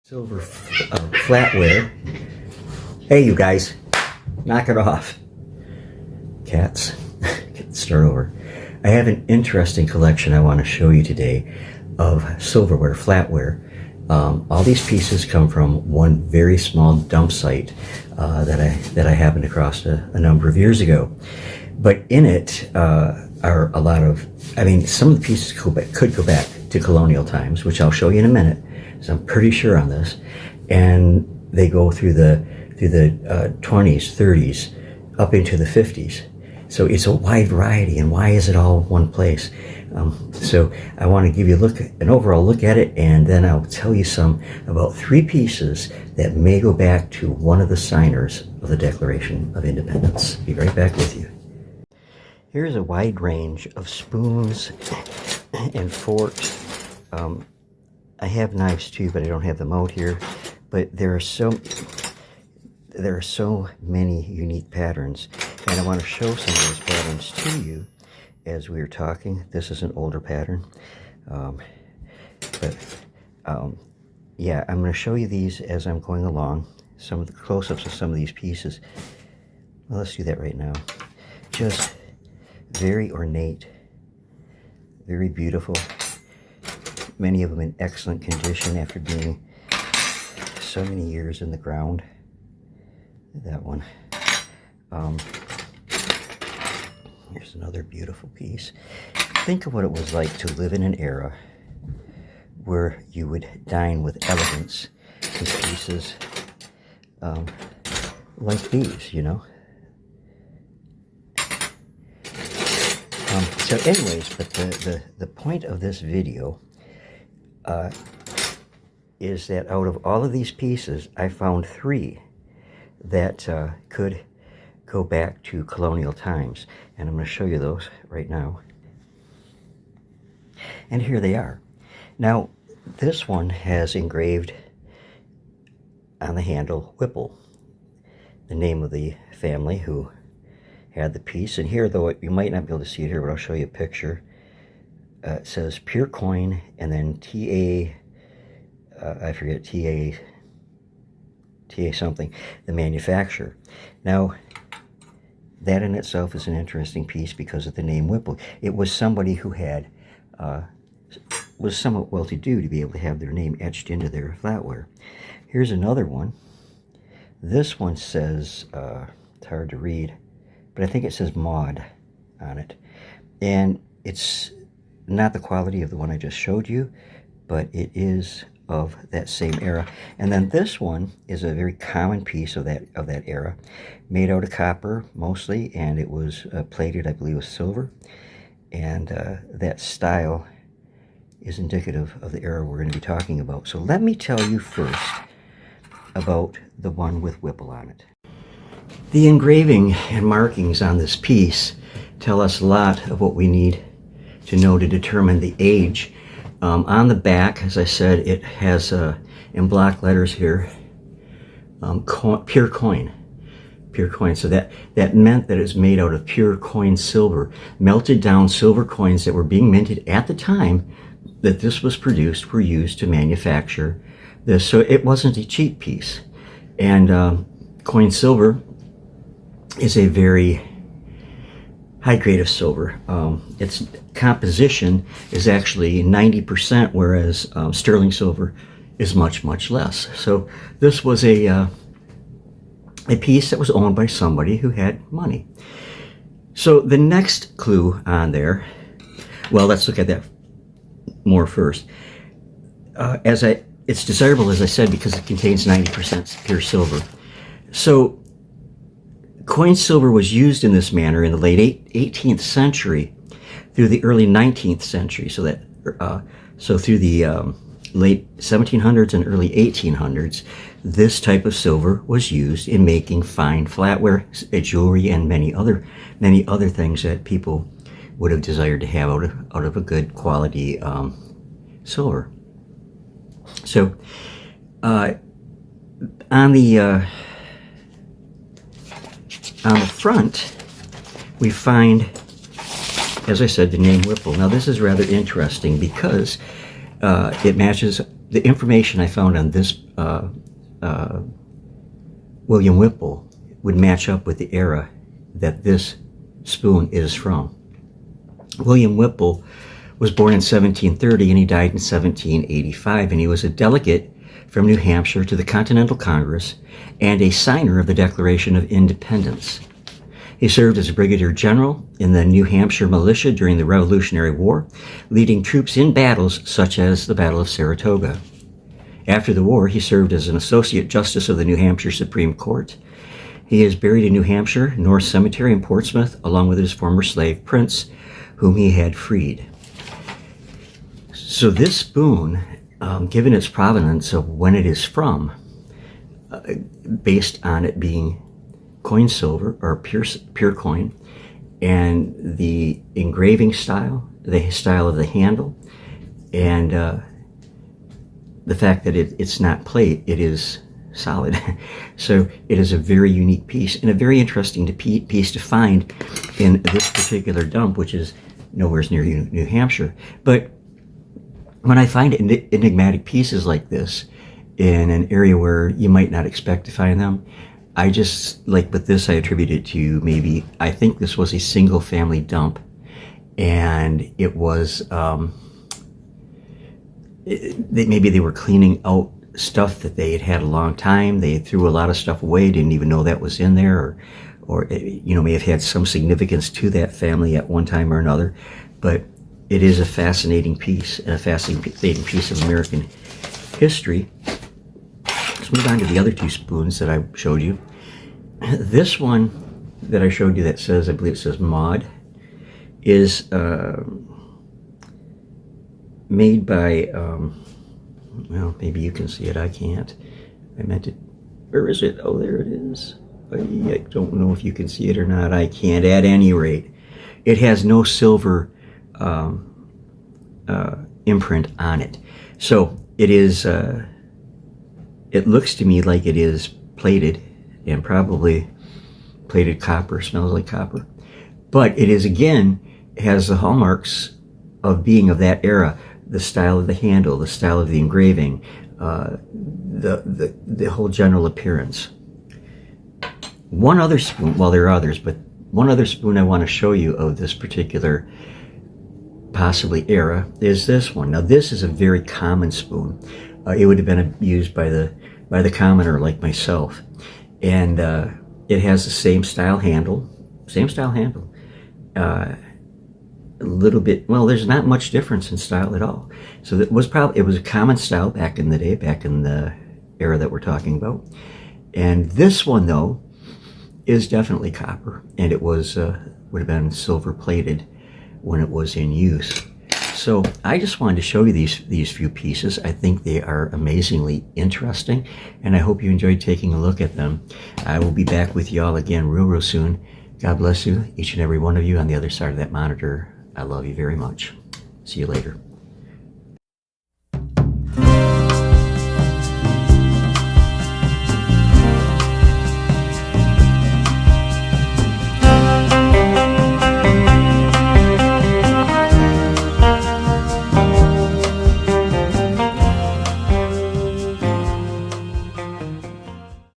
Silver flatware. Hey, you guys, knock it off. Cats, get the start over. I have an interesting collection I want to show you today of silverware, flatware. All these pieces come from one very small dump site that I happened across a number of years ago. But in it are a lot of, some of the pieces could go back to colonial times, which I'll show you in a minute. So I'm pretty sure on this, and they go through the 20s, 30s, up into the 50s. So it's a wide variety, and why is it all one place? So I want to give you an overall look at it, and then I'll tell you about three pieces that may go back to one of the signers of the Declaration of Independence. Be right back with you. Here's a wide range of spoons and forks. I have knives too, but I don't have them out here. But there are so many unique patterns, and I want to show some of those patterns to you as we are talking. This is an older pattern, yeah, I'm going to show you these as I'm going along. Some of the close-ups of some of these pieces. Well, let's do that right now. Just very ornate, very beautiful. Many of them in excellent condition after being so many years in the ground. That one. Here's another beautiful piece. Think of what it was like to live in an era where you would dine with elegance with pieces like these, you know. So anyways, but the point of this video is that out of all of these pieces, I found three that could go back to colonial times. And I'm going to show you those right now. And here they are. Now, this one has engraved on the handle Whipple, the name of the family who had the piece. And here, though, you might not be able to see it here, but I'll show you a picture. It says pure coin, and then I forget, TA something, the manufacturer. Now, that in itself is an interesting piece because of the name Whipple. It was somebody who had, was somewhat well-to-do to be able to have their name etched into their flatware. Here's another one. This one says, it's hard to read, but I think it says Maud on it. And it's not the quality of the one I just showed you, but it is of that same era. And then this one is a very common piece of that era, made out of copper mostly, and it was plated, I believe, with silver. And that style is indicative of the era we're going to be talking about. So let me tell you first about the one with Whipple on it. The engraving and markings on this piece tell us a lot of what we need to know to determine the age. On the back, as I said, it has in block letters here, pure coin. Pure coin. So that meant that it's made out of pure coin silver, melted down silver coins that were being minted at the time that this was produced were used to manufacture this. So it wasn't a cheap piece. And coin silver is a very high grade of silver. Its composition is actually 90%, whereas sterling silver is much, much less. So this was a piece that was owned by somebody who had money. So the next clue on there, well, let's look at that more first. It's desirable, as I said, because it contains 90% pure silver. So coin silver was used in this manner in the late 18th century through the early 19th century. So through the late 1700s and early 1800s, this type of silver was used in making fine flatware, jewelry, and many other things that people would have desired to have out of a good quality silver. So on the front, we find, as I said, the name Whipple. Now, this is rather interesting because it matches the information I found on this William Whipple would match up with the era that this spoon is from. William Whipple was born in 1730 and he died in 1785, and he was a delegate from New Hampshire to the Continental Congress and a signer of the Declaration of Independence. He served as a brigadier general in the New Hampshire militia during the Revolutionary War, leading troops in battles such as the Battle of Saratoga. After the war, he served as an associate justice of the New Hampshire Supreme Court. He is buried in New Hampshire North Cemetery in Portsmouth, along with his former slave Prince, whom he had freed. So this spoon, given its provenance of when it is from, based on it being coin silver or pure coin, and the engraving style, the style of the handle, and the fact that it's not plate, it is solid. So it is a very unique piece and a very interesting piece to find in this particular dump, which is nowhere near New Hampshire. But when I find enigmatic pieces like this in an area where you might not expect to find them, I just, like with this, I attribute it to maybe, I think this was a single family dump, and it was, maybe they were cleaning out stuff that they had had a long time. They threw a lot of stuff away, didn't even know that was in there, or may have had some significance to that family at one time or another. But it is a fascinating piece, and a fascinating piece of American history. Let's move on to the other two spoons that I showed you. This one that I showed you that says, I believe it says Maud, is made by, well, maybe you can see it, I can't. I meant it, where is it? Oh, there it is. I don't know if you can see it or not. I can't at any rate. It has no silver imprint on it. So it is, it looks to me like it is plated, and probably plated copper, smells like copper. But it is, again, has the hallmarks of being of that era. The style of the handle, the style of the engraving, the whole general appearance. One other spoon, well, there are others, but one other spoon I want to show you of this particular possibly era is this one. Now, this is a very common spoon. It would have been used by the commoner like myself, and it has the same style handle. A little bit, well, there's not much difference in style at all. So it was a common style back in the day, back in the era that we're talking about. And this one, though, is definitely copper, and it was would have been silver plated when it was in use. So I just wanted to show you these few pieces. I think they are amazingly interesting, and I hope you enjoyed taking a look at them. I will be back with you all again real soon. God bless you, each and every one of you on the other side of that monitor. I love you very much. See you later.